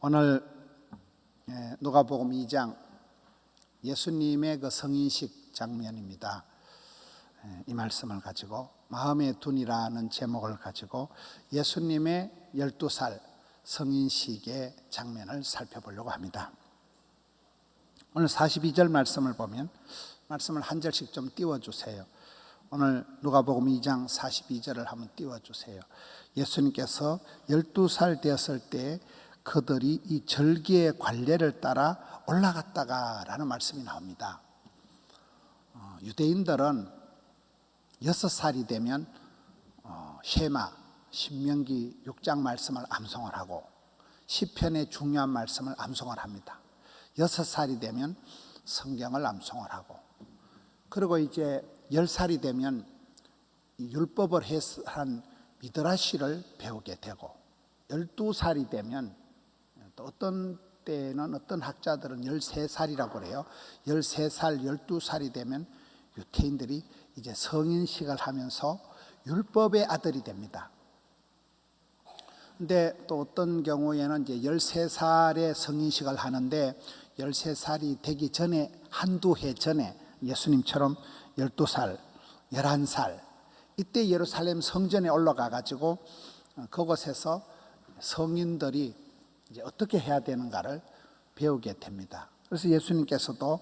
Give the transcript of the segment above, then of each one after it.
오늘 누가복음 2장 예수님의 그 성인식 장면입니다. 이 말씀을 가지고 마음의 둔이라는 제목을 가지고 예수님의 12살 성인식의 장면을 살펴보려고 합니다. 오늘 42절 말씀을 보면 말씀을 한 절씩 좀 띄워주세요. 오늘 누가복음 2장 42절을 한번 띄워주세요. 예수님께서 12살 되었을 때 그들이 이 절기의 관례를 따라 올라갔다가 라는 말씀이 나옵니다. 유대인들은 6살이 되면 쉐마, 신명기 6장 말씀을 암송을 하고 시편의 중요한 말씀을 암송을 합니다. 6살이 되면 성경을 암송을 하고, 그리고 이제 10살이 되면 율법을 해석한 미드라시를 배우게 되고, 12살이 되면 또 어떤 때는 어떤 학자들은 13살이라고 그래요. 13살, 12살이 되면 유태인들이 이제 성인식을 하면서 율법의 아들이 됩니다. 근데 또 어떤 경우에는 이제 13살에 성인식을 하는데 13살이 되기 전에 한두 해 전에 예수님처럼 12살, 11살 이때 예루살렘 성전에 올라가 가지고 그곳에서 성인들이 이제 어떻게 해야 되는가를 배우게 됩니다. 그래서 예수님께서도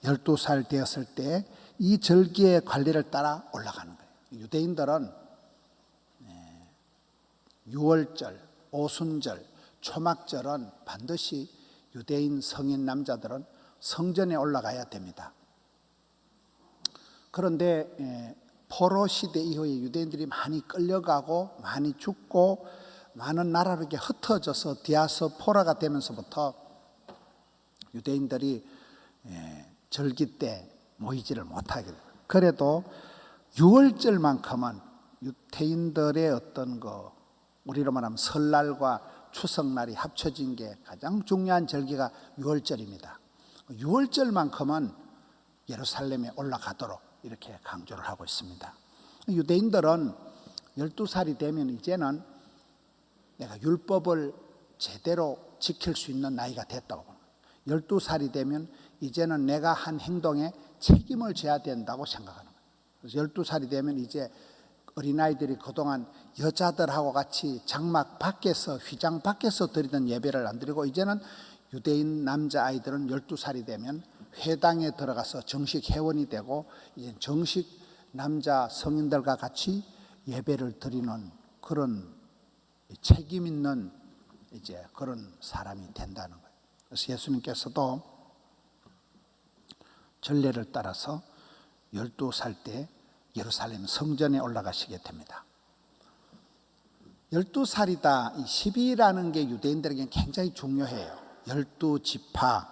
12살 되었을 때 이 절기의 관례를 따라 올라가는 거예요. 유대인들은 유월절, 오순절, 초막절은 반드시 유대인 성인 남자들은 성전에 올라가야 됩니다. 그런데 포로 시대 이후에 유대인들이 많이 끌려가고 많이 죽고 많은 나라로 이렇게 흩어져서 디아스포라가 되면서부터 유대인들이 절기 때 모이지를 못하게 돼요. 그래도 유월절만큼은 유대인들의 어떤 우리로 말하면 설날과 추석날이 합쳐진 게 가장 중요한 절기가 유월절입니다. 유월절만큼은 예루살렘에 올라가도록 이렇게 강조를 하고 있습니다. 유대인들은 12살이 되면 이제는 내가 율법을 제대로 지킬 수 있는 나이가 됐다고. 12살이 되면 이제는 내가 한 행동에 책임을 져야 된다고 생각하는 거예요. 그래서 12살이 되면 이제 어린아이들이 그동안 여자들하고 같이 장막 밖에서, 휘장 밖에서 드리던 예배를 안 드리고 이제는 유대인 남자아이들은 12살이 되면 회당에 들어가서 정식 회원이 되고 이제 정식 남자 성인들과 같이 예배를 드리는 그런 책임 있는 이제 그런 사람이 된다는 거예요. 그래서 예수님께서도 전례를 따라서 12살 때 예루살렘 성전에 올라가시게 됩니다. 12살이다, 이 12라는 게 유대인들에게 굉장히 중요해요. 12지파,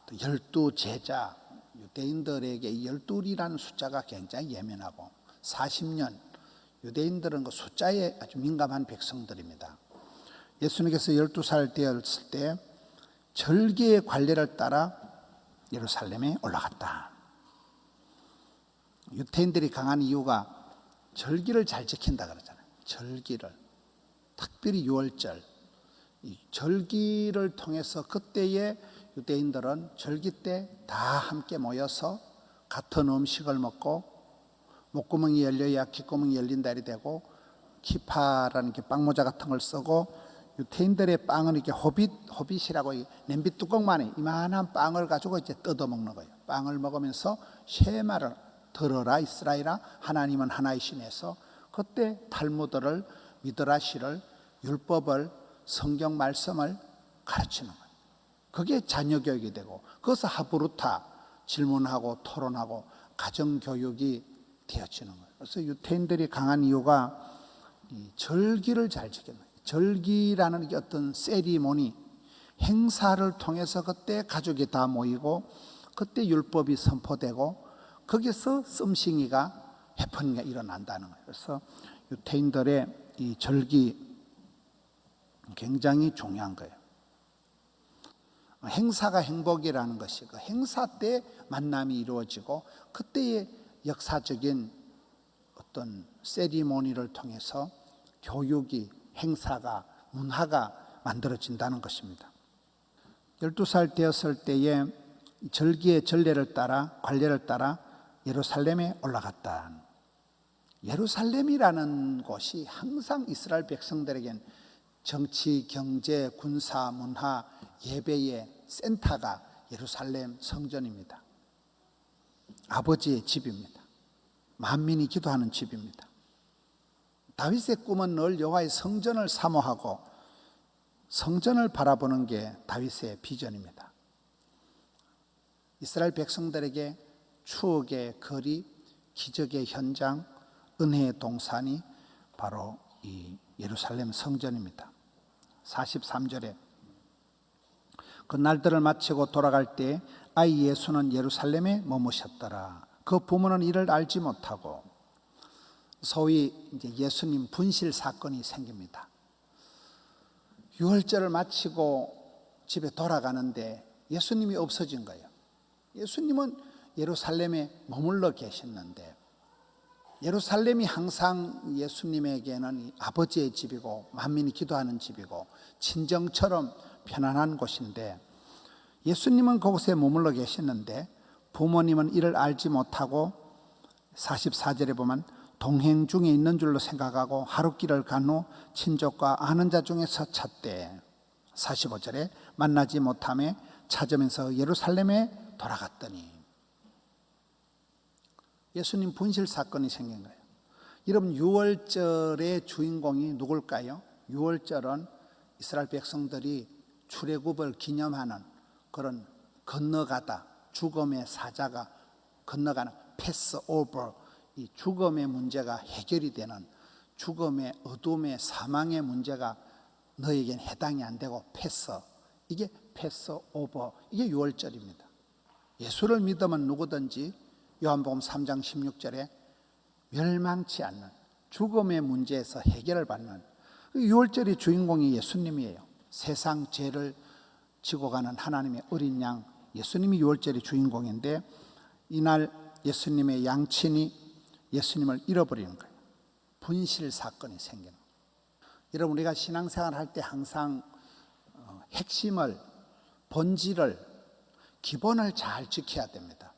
또 12제자, 유대인들에게 이 12이라는 숫자가 굉장히 예민하고 40년, 유대인들은 그 숫자에 아주 민감한 백성들입니다. 예수님께서 12살 되었을 때 절기의 관례를 따라 예루살렘에 올라갔다. 유태인들이 강한 이유가 절기를 잘 지킨다 그러잖아요. 절기를, 특별히 유월절, 이 절기를 통해서 그때의 유대인들은 절기 때 다 함께 모여서 같은 음식을 먹고 목구멍이 열려야 귓구멍이 열린 날이 되고 키파라는 게 빵모자 같은 걸 쓰고 유태인들의 빵은 이렇게 호빗이라고 냄비 뚜껑만에 이만한 빵을 가지고 이제 뜯어 먹는 거예요. 빵을 먹으면서 쉐마를 들어라 이스라엘아 하나님은 하나이시면서 그때 탈무드를, 미드라시를, 율법을, 성경 말씀을 가르치는 거예요. 그게 자녀 교육이 되고 그것을 하브루타, 질문하고 토론하고 가정교육이 되어지는 거예요. 그래서 유태인들이 강한 이유가 이 절기를 잘 지키는 거예요. 절기라는 게 어떤 세리모니, 행사를 통해서 그때 가족이 다 모이고 그때 율법이 선포되고 거기서 씀싱이가 해프닝이 일어난다는 거예요. 그래서 유태인들의 이 절기 굉장히 중요한 거예요. 행사가 행복이라는 것이 그 행사 때 만남이 이루어지고 그때의 역사적인 어떤 세리모니를 통해서 교육이, 행사가, 문화가 만들어진다는 것입니다. 12살 되었을 때에 절기의 전례를 따라 관례를 따라 예루살렘에 올라갔다. 예루살렘이라는 곳이 항상 이스라엘 백성들에겐 정치, 경제, 군사, 문화, 예배의 센터가 예루살렘 성전입니다. 아버지의 집입니다. 만민이 기도하는 집입니다. 다윗의 꿈은 늘 여호와의 성전을 사모하고 성전을 바라보는 게 다윗의 비전입니다. 이스라엘 백성들에게 추억의 거리, 기적의 현장, 은혜의 동산이 바로 이 예루살렘 성전입니다. 43절에 그 날들을 마치고 돌아갈 때 아이 예수는 예루살렘에 머무셨더라. 그 부모는 이를 알지 못하고, 소위 이제 예수님 분실 사건이 생깁니다. 유월절을 마치고 집에 돌아가는데 예수님이 없어진 거예요. 예수님은 예루살렘에 머물러 계셨는데, 예루살렘이 항상 예수님에게는 아버지의 집이고 만민이 기도하는 집이고 친정처럼 편안한 곳인데, 예수님은 그곳에 머물러 계셨는데 부모님은 이를 알지 못하고 44절에 보면 동행 중에 있는 줄로 생각하고 하루길을 간 후 친족과 아는 자 중에서 찾되, 45절에 만나지 못하며 찾으면서 예루살렘에 돌아갔더니, 예수님 분실 사건이 생긴 거예요. 여러분, 유월절의 주인공이 누굴까요? 유월절은 이스라엘 백성들이 출애굽을 기념하는 그런 건너가다, 죽음의 사자가 건너가는 패스오버, 이 죽음의 문제가 해결이 되는, 죽음의 어둠의 사망의 문제가 너에겐 해당이 안 되고 이게 패스오버, 이게 유월절입니다. 예수를 믿으면 누구든지 요한복음 3장 16절에 멸망치 않는, 죽음의 문제에서 해결을 받는, 유월절의 주인공이 예수님이에요. 세상 죄를 지고 가는 하나님의 어린 양, 예수님이 유월절의 주인공인데, 이날 예수님의 양친이 예수님을 잃어버리는 거예요. 분실 사건이 생기는 거예요. 여러분, 우리가 신앙생활 할 때 항상 핵심을, 본질을, 기본을 잘 지켜야 됩니다.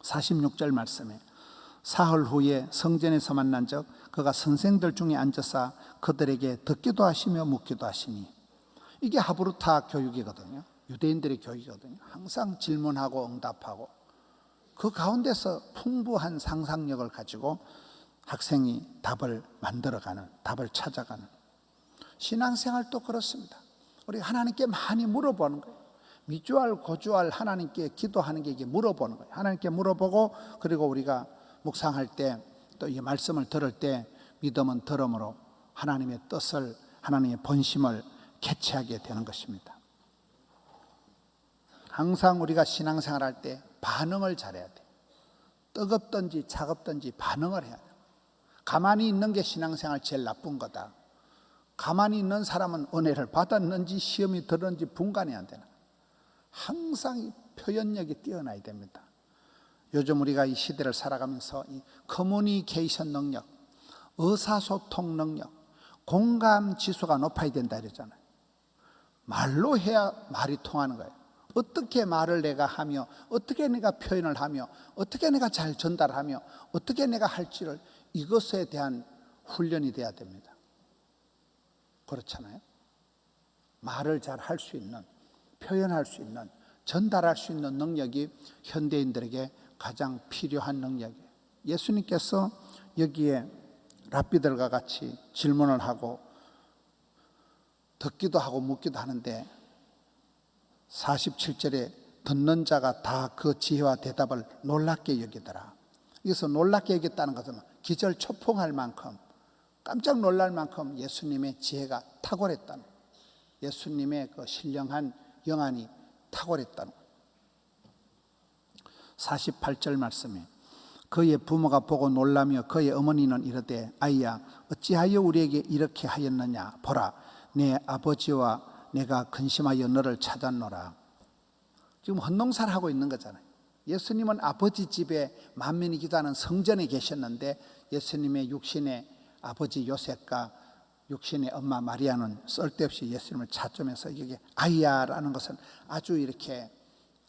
46절 말씀에 사흘 후에 성전에서 만난 적 그가 선생들 중에 앉아서 그들에게 듣기도 하시며 묻기도 하시니, 이게 하브루타 교육이거든요. 유대인들의 교육이거든요. 항상 질문하고 응답하고 그 가운데서 풍부한 상상력을 가지고 학생이 답을 만들어가는, 답을 찾아가는, 신앙생활도 그렇습니다. 우리 하나님께 많이 물어보는 거예요. 미주알 고주알 하나님께 기도하는 게 이게 물어보는 거예요. 하나님께 물어보고, 그리고 우리가 묵상할 때 또 이 말씀을 들을 때 믿음은 들음으로 하나님의 뜻을, 하나님의 본심을 캐치하게 되는 것입니다. 항상 우리가 신앙생활 할 때 반응을 잘해야 돼요. 뜨겁든지 차갑든지 반응을 해야 돼요. 가만히 있는 게 신앙생활 제일 나쁜 거다. 가만히 있는 사람은 은혜를 받았는지 시험이 들었는지 분간이 안 되는, 항상 이 표현력이 뛰어나야 됩니다. 요즘 우리가 이 시대를 살아가면서 이 커뮤니케이션 능력, 의사소통 능력, 공감 지수가 높아야 된다 이러잖아요. 말로 해야 말이 통하는 거예요. 어떻게 말을 내가 하며, 어떻게 내가 표현을 하며, 어떻게 내가 잘 전달하며, 어떻게 내가 할지를, 이것에 대한 훈련이 돼야 됩니다. 그렇잖아요. 말을 잘 할 수 있는, 표현할 수 있는, 전달할 수 있는 능력이 현대인들에게 가장 필요한 능력이에요. 예수님께서 여기에 랍비들과 같이 질문을 하고 듣기도 하고 묻기도 하는데, 47절에 듣는 자가 다 그 지혜와 대답을 놀랍게 여기더라. 여기서 놀랍게 여겼다는 것은 기절초풍할 만큼, 깜짝 놀랄 만큼 예수님의 지혜가 탁월했다는, 예수님의 그 신령한 영안이 탁월했다는 거예요. 48절 말씀에 그의 부모가 보고 놀라며 그의 어머니는 이르되, 아이야 어찌하여 우리에게 이렇게 하였느냐, 보라 내 아버지와 내가 근심하여 너를 찾았노라. 지금 헌농사를 하고 있는 거잖아요. 예수님은 아버지 집에 만민이 기도하는 성전에 계셨는데, 예수님의 육신의 아버지 요셉과 육신의 엄마 마리아는 쓸데없이 예수님을 찾으면서 이게 아이야라는 것은 아주 이렇게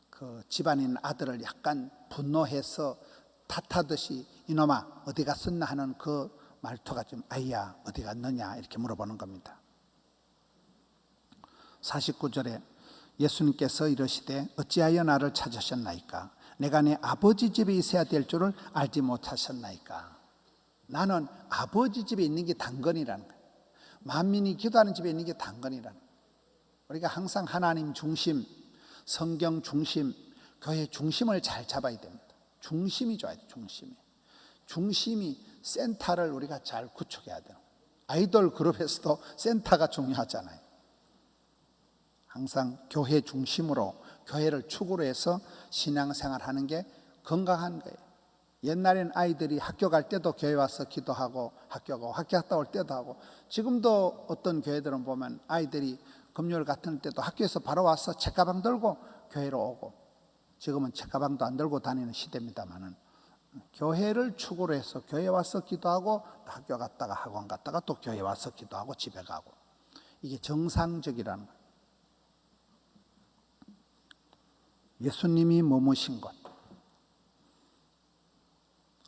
그 집안에 있는 아들을 약간 분노해서 탓하듯이 이놈아 어디 갔었나 하는 그 말투가 좀 아이야 어디 갔느냐 이렇게 물어보는 겁니다. 49절에 예수님께서 이르시되 어찌하여 나를 찾으셨나이까? 내가 내 아버지 집에 있어야 될 줄을 알지 못하셨나이까? 나는 아버지 집에 있는 게 당근이라는 거예요. 만민이 기도하는 집에 있는 게 당근이라는 거예요. 우리가 항상 하나님 중심, 성경 중심, 교회 중심을 잘 잡아야 됩니다. 중심이 좋아야 돼요. 중심이 센터를 우리가 잘 구축해야 돼요. 아이돌 그룹에서도 센터가 중요하잖아요. 항상 교회 중심으로 교회를 축으로 해서 신앙생활하는 게 건강한 거예요. 옛날엔 아이들이 학교 갈 때도 교회 와서 기도하고 학교 갔다 올 때도 하고, 지금도 어떤 교회들은 보면 아이들이 금요일 같은 때도 학교에서 바로 와서 책가방 들고 교회로 오고, 지금은 책가방도 안 들고 다니는 시대입니다만은 교회를 축으로 해서 교회 와서 기도하고 학교 갔다가 학원 갔다가 또 교회 와서 기도하고 집에 가고, 이게 정상적이라는 거예요. 예수님이 머무신 곳,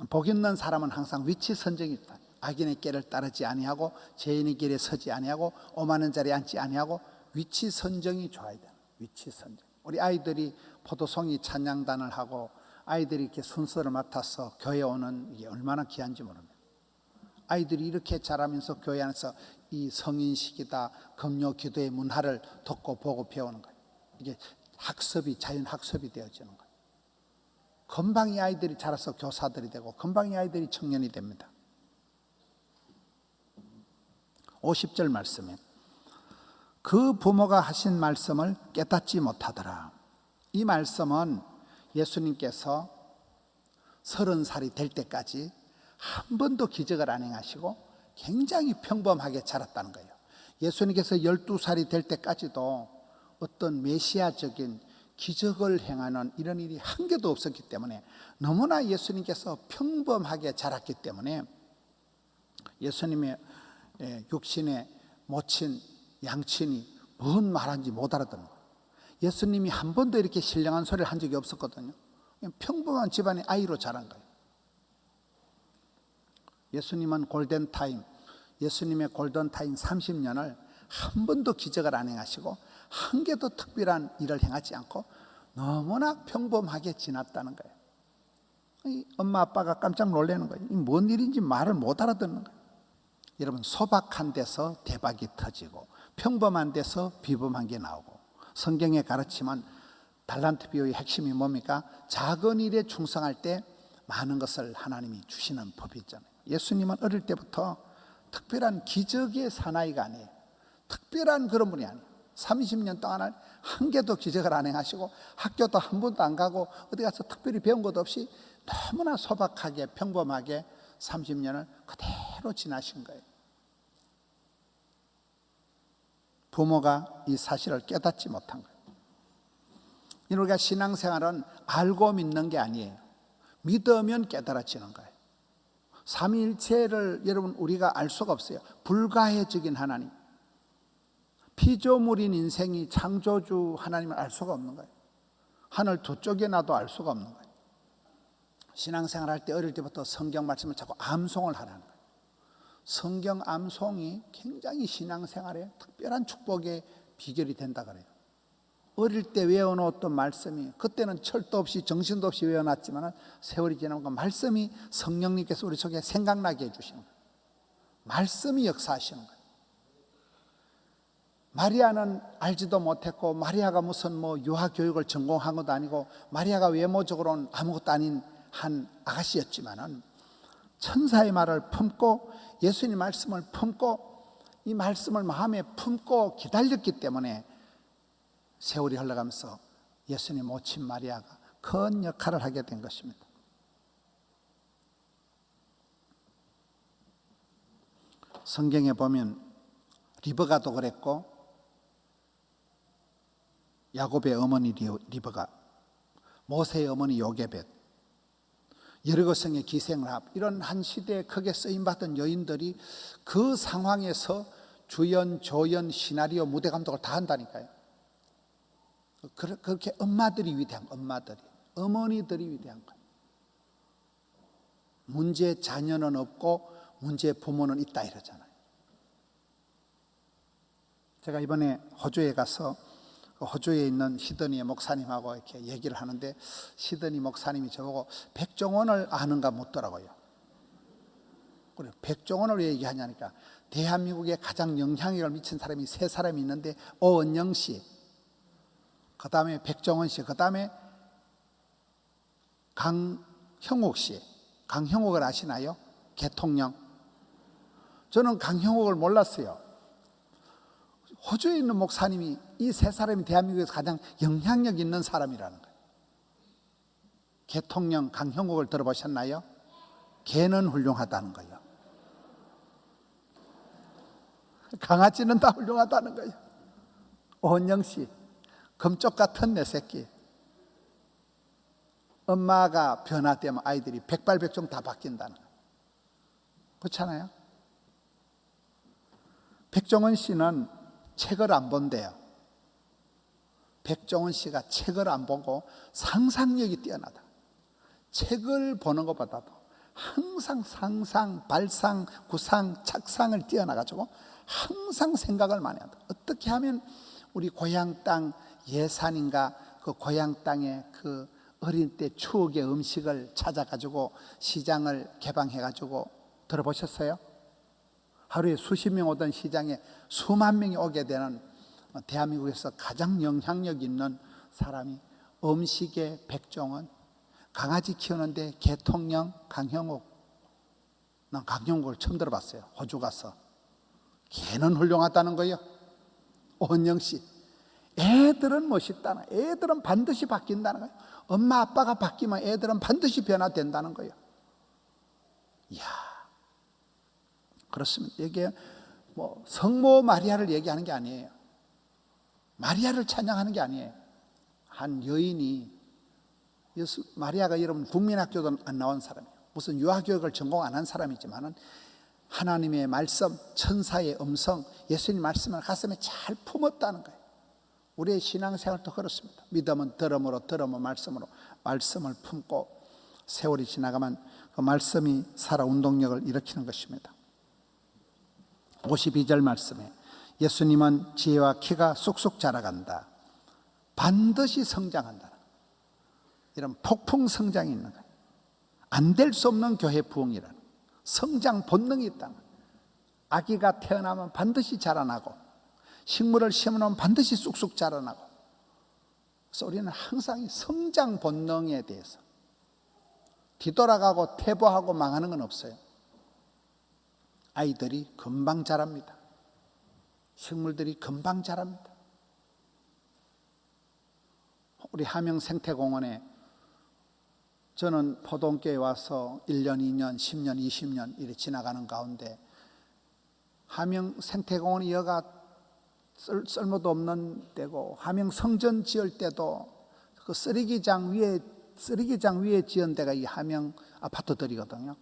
복 있는 사람은 항상 위치 선정이 있다. 악인의 길을 따르지 아니하고 죄인의 길에 서지 아니하고 오만한 자리에 앉지 아니하고 위치 선정이 좋아야 돼. 위치 선정. 우리 아이들이 포도송이 찬양단을 하고 아이들이 이렇게 순서를 맡아서 교회 오는 게 얼마나 귀한지 모릅니다. 아이들이 이렇게 자라면서 교회 안에서 이 성인식이다, 금요 기도의 문화를 듣고 보고 배우는 거예요. 이게 학습이 자연 학습이 되어지는 거예요. 금방 이 아이들이 자라서 교사들이 되고 금방 이 아이들이 청년이 됩니다. 50절 말씀에 그 부모가 하신 말씀을 깨닫지 못하더라. 이 말씀은 예수님께서 30살이 될 때까지 한 번도 기적을 안 행하시고 굉장히 평범하게 자랐다는 거예요. 예수님께서 12살이 될 때까지도 어떤 메시아적인 기적을 행하는 이런 일이 한 개도 없었기 때문에, 너무나 예수님께서 평범하게 자랐기 때문에 예수님의 육신의 모친, 양친이 뭔 말하는지 못 알아듣는 거예요. 예수님이 한 번도 이렇게 신령한 소리를 한 적이 없었거든요. 그냥 평범한 집안의 아이로 자란 거예요. 예수님은 골든타임, 예수님의 골든타임 30년을 한 번도 기적을 안 행하시고 한 개도 특별한 일을 행하지 않고 너무나 평범하게 지났다는 거예요. 엄마 아빠가 깜짝 놀라는 거예요. 뭔 일인지 말을 못 알아듣는 거예요. 여러분, 소박한 데서 대박이 터지고 평범한 데서 비범한 게 나오고, 성경의 가르침은 달란트 비유의 핵심이 뭡니까? 작은 일에 충성할 때 많은 것을 하나님이 주시는 법이 있잖아요. 예수님은 어릴 때부터 특별한 기적의 사나이가 아니에요. 특별한 그런 분이 아니에요. 30년 동안 한 개도 기적을 안 행하시고 학교도 한 번도 안 가고 어디 가서 특별히 배운 것도 없이 너무나 소박하게 평범하게 30년을 그대로 지나신 거예요. 부모가 이 사실을 깨닫지 못한 거예요. 우리가 신앙생활은 알고 믿는 게 아니에요. 믿으면 깨달아지는 거예요. 삼위일체를 여러분 우리가 알 수가 없어요. 불가해적인 하나님, 피조물인 인생이 창조주 하나님을 알 수가 없는 거예요. 하늘 두 쪽에 놔도 알 수가 없는 거예요. 신앙생활 할 때 어릴 때부터 성경 말씀을 자꾸 암송을 하라는 거예요. 성경 암송이 굉장히 신앙생활에 특별한 축복의 비결이 된다 그래요. 어릴 때 외워놓았던 말씀이, 그때는 철도 없이 정신도 없이 외워놨지만 세월이 지나면 그 말씀이 성령님께서 우리 속에 생각나게 해주시는 거예요. 말씀이 역사하시는 거예요. 마리아는 알지도 못했고, 마리아가 무슨 유아교육을 전공한 것도 아니고, 마리아가 외모적으로는 아무것도 아닌 한 아가씨였지만은 천사의 말을 품고 예수님 말씀을 품고 이 말씀을 마음에 품고 기다렸기 때문에 세월이 흘러가면서 예수님 모친 마리아가 큰 역할을 하게 된 것입니다. 성경에 보면 리브가도 그랬고, 야곱의 어머니 리브가, 모세의 어머니 요게벳, 여리고성의 기생랍, 이런 한 시대에 크게 쓰임받은 여인들이 그 상황에서 주연, 조연, 시나리오, 무대 감독을 다 한다니까요. 그렇게 엄마들이 위대한 거예요. 어머니들이 위대한 거예요. 문제 자녀는 없고 문제 부모는 있다 이러잖아요. 제가 이번에 호주에 가서 호주에 있는 시드니 목사님하고 이렇게 얘기를 하는데, 시드니 목사님이 저보고 백종원을 아는가 묻더라고요. 그래, 백종원을 왜 얘기하냐니까, 대한민국에 가장 영향력을 미친 사람이 세 사람이 있는데, 오은영 씨, 그 다음에 백종원 씨, 그 다음에 강형욱 씨. 강형욱을 아시나요? 대통령. 저는 강형욱을 몰랐어요. 호주에 있는 목사님이 이 세 사람이 대한민국에서 가장 영향력 있는 사람이라는 거예요. 대통령 강형욱을 들어보셨나요? 개는 훌륭하다는 거예요. 강아지는 다 훌륭하다는 거예요. 오은영 씨, 금쪽 같은 내 새끼. 엄마가 변화되면 아이들이 백발백중 다 바뀐다는 거예요. 그렇잖아요? 백종원 씨는 책을 안 본대요. 백종원 씨가 책을 안 보고 상상력이 뛰어나다. 책을 보는 것보다도 항상 상상, 발상, 구상, 착상을 뛰어나가지고 항상 생각을 많이 한다. 어떻게 하면 우리 고향 땅 예산인가, 그 고향 땅에 그 어린 때 추억의 음식을 찾아가지고 시장을 개방해가지고 들어보셨어요? 하루에 수십 명 오던 시장에 수만 명이 오게 되는 대한민국에서 가장 영향력 있는 사람이 음식의 백종원, 강아지 키우는데 개통령 강형욱. 난 강형욱을 처음 들어봤어요. 호주 가서. 개는 훌륭하다는 거예요. 오은영 씨, 애들은 멋있다는 거예요. 애들은 반드시 바뀐다는 거예요. 엄마 아빠가 바뀌면 애들은 반드시 변화된다는 거예요. 이야, 그렇습니다. 이게 뭐 성모 마리아를 얘기하는 게 아니에요. 마리아를 찬양하는 게 아니에요. 한 여인이, 마리아가 여러분 국민학교도 안 나온 사람이에요. 무슨 유아교육을 전공 안 한 사람이지만은 하나님의 말씀, 천사의 음성, 예수님 말씀을 가슴에 잘 품었다는 거예요. 우리의 신앙생활도 그렇습니다. 믿음은 들음으로, 들음은 말씀으로, 말씀을 품고 세월이 지나가면 그 말씀이 살아 운동력을 일으키는 것입니다. 52절 말씀에 예수님은 지혜와 키가 쑥쑥 자라간다. 반드시 성장한다. 이런 폭풍 성장이 있는 거예요. 안 될 수 없는 교회 부흥이라는 성장 본능이 있다. 아기가 태어나면 반드시 자라나고, 식물을 심으면 반드시 쑥쑥 자라나고. 그래서 우리는 항상 성장 본능에 대해서 뒤돌아가고 퇴보하고 망하는 건 없어요. 아이들이 금방 자랍니다. 식물들이 금방 자랍니다. 우리 함영생태공원에 저는 포동교에 와서 1년, 2년, 10년, 20년 이렇게 지나가는 가운데 함영생태공원이 여가 쓸모도 없는 데고, 함영성전 지을 때도 그 쓰레기장 위에 지은 데가 이 함영 아파트들이거든요.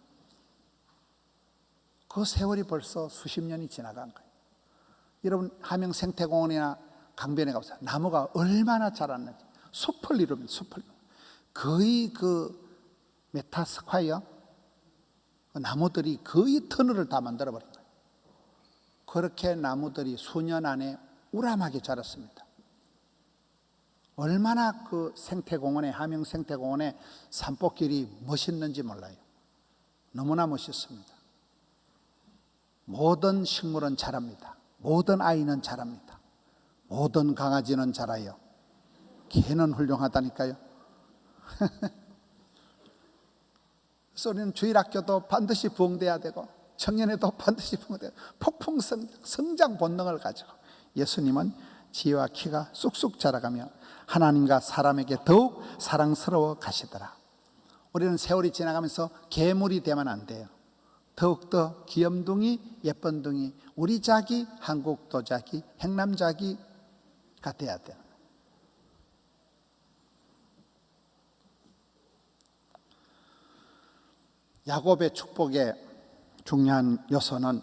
그 세월이 벌써 수십 년이 지나간 거예요. 여러분 함영생태공원이나 강변에 가보세요. 나무가 얼마나 자랐는지. 숲을 이룹니다. 숲을. 거의 그 메타스콰이어 나무들이 거의 터널을 다 만들어버린 거예요. 그렇게 나무들이 수년 안에 우람하게 자랐습니다. 얼마나 그 생태공원에, 함영생태공원에 산복길이 멋있는지 몰라요. 너무나 멋있습니다. 모든 식물은 자랍니다. 모든 아이는 자랍니다. 모든 강아지는 자라요. 개는 훌륭하다니까요. 그래서 우리는 주일학교도 반드시 부흥돼야 되고, 청년회도 반드시 부흥돼야 되고, 폭풍 성장 본능을 가지고 예수님은 지혜와 키가 쑥쑥 자라가며 하나님과 사람에게 더욱 사랑스러워 가시더라. 우리는 세월이 지나가면서 괴물이 되면 안 돼요. 더욱더 귀염둥이, 예쁜둥이, 우리 자기, 한국 도자기, 행남자기가 돼야 돼요. 야곱의 축복의 중요한 요소는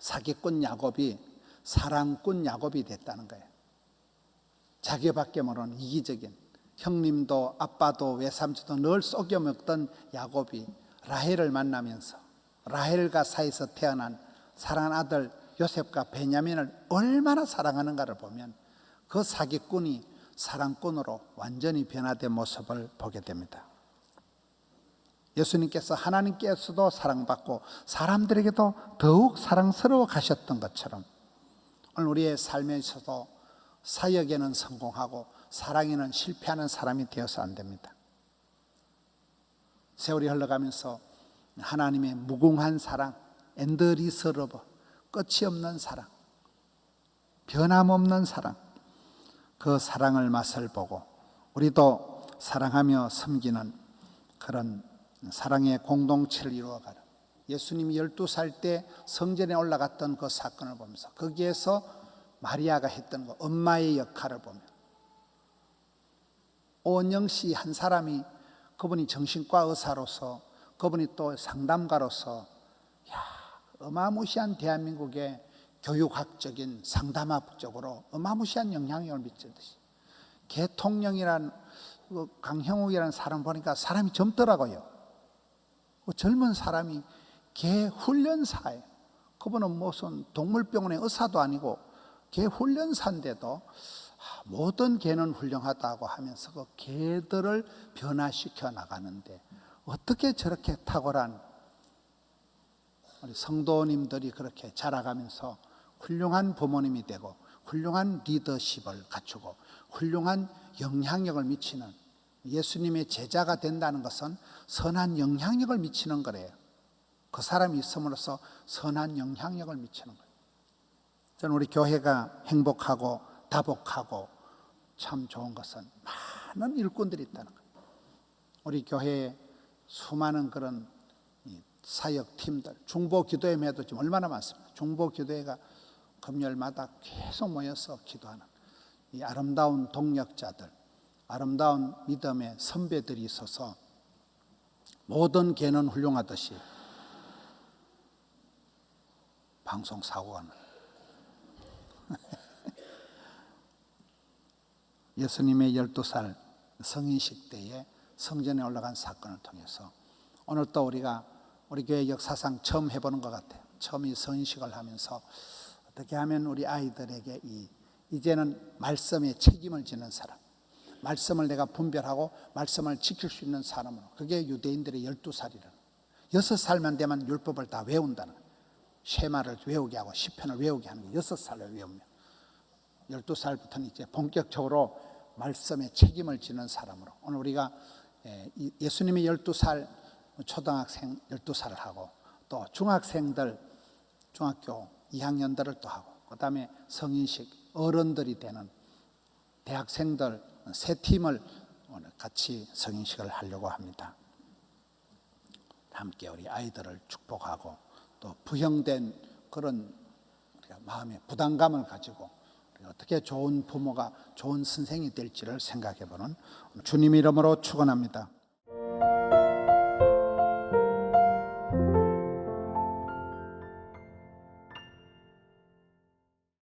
사기꾼 야곱이 사랑꾼 야곱이 됐다는 거예요. 자기밖에 모르는 이기적인, 형님도 아빠도 외삼촌도 늘 속여 먹던 야곱이 라헬을 만나면서 라헬과 사이에서 태어난 사랑하는 아들 요셉과 베냐민을 얼마나 사랑하는가를 보면 그 사기꾼이 사랑꾼으로 완전히 변화된 모습을 보게 됩니다. 예수님께서 하나님께서도 사랑받고 사람들에게도 더욱 사랑스러워 가셨던 것처럼 오늘 우리의 삶에 있어서 사역에는 성공하고 사랑에는 실패하는 사람이 되어서 안 됩니다. 세월이 흘러가면서 하나님의 무궁한 사랑, 엔드리스 러브, 끝이 없는 사랑, 변함없는 사랑, 그 사랑을 맛을 보고 우리도 사랑하며 섬기는 그런 사랑의 공동체를 이루어가는, 예수님이 12살 때 성전에 올라갔던 그 사건을 보면서 거기에서 마리아가 했던 거, 엄마의 역할을 보면 오은영 씨 한 사람이, 그분이 정신과 의사로서, 그분이 또 상담가로서 어마무시한 대한민국의 교육학적인 상담학적으로 어마무시한 영향력을 미치듯이, 대통령이란 강형욱이라는 사람 보니까 사람이 젊더라고요. 젊은 사람이 개 훈련사예요. 그분은 무슨 동물병원의 의사도 아니고 개 훈련사인데도 모든 개는 훌륭하다고 하면서 그 개들을 변화시켜 나가는데 어떻게 저렇게 탁월한 우리 성도님들이 그렇게 자라가면서 훌륭한 부모님이 되고 훌륭한 리더십을 갖추고 훌륭한 영향력을 미치는, 예수님의 제자가 된다는 것은 선한 영향력을 미치는 거래요. 그 사람이 있음으로써 선한 영향력을 미치는 거예요. 저는 우리 교회가 행복하고 다복하고 참 좋은 것은 많은 일꾼들이 있다는 거예요. 우리 교회에 수많은 그런 사역팀들, 중보기도회도 지금 얼마나 많습니다. 중보기도회가 금요일마다 계속 모여서 기도하는 이 아름다운 동력자들, 아름다운 믿음의 선배들이 있어서 모든 개는 훌륭하듯이 방송사고가 나. 예수님의 12살 성인식 때에 성전에 올라간 사건을 통해서 오늘 또 우리가 우리 교회 역사상 처음 해보는 것 같아요. 처음 이 성인식을 하면서 어떻게 하면 우리 아이들에게 이제는 말씀에 책임을 지는 사람, 말씀을 내가 분별하고 말씀을 지킬 수 있는 사람으로, 그게 유대인들의 12살이라는, 6살만 되면 율법을 다 외운다는 거예요. 쉐마를 외우게 하고 시편을 외우게 하는 게 6살을 외우면 12살부터는 이제 본격적으로 말씀에 책임을 지는 사람으로, 오늘 우리가 예수님의 12살 초등학생 12살을 하고 또 중학생들 중학교 2학년들을 또 하고 그 다음에 성인식 어른들이 되는 대학생들 세 팀을 오늘 같이 성인식을 하려고 합니다. 함께 우리 아이들을 축복하고 또 부형된 그런 마음의 부담감을 가지고 어떻게 좋은 부모가 좋은 선생이 될지를 생각해 보는 주님 이름으로 축원합니다.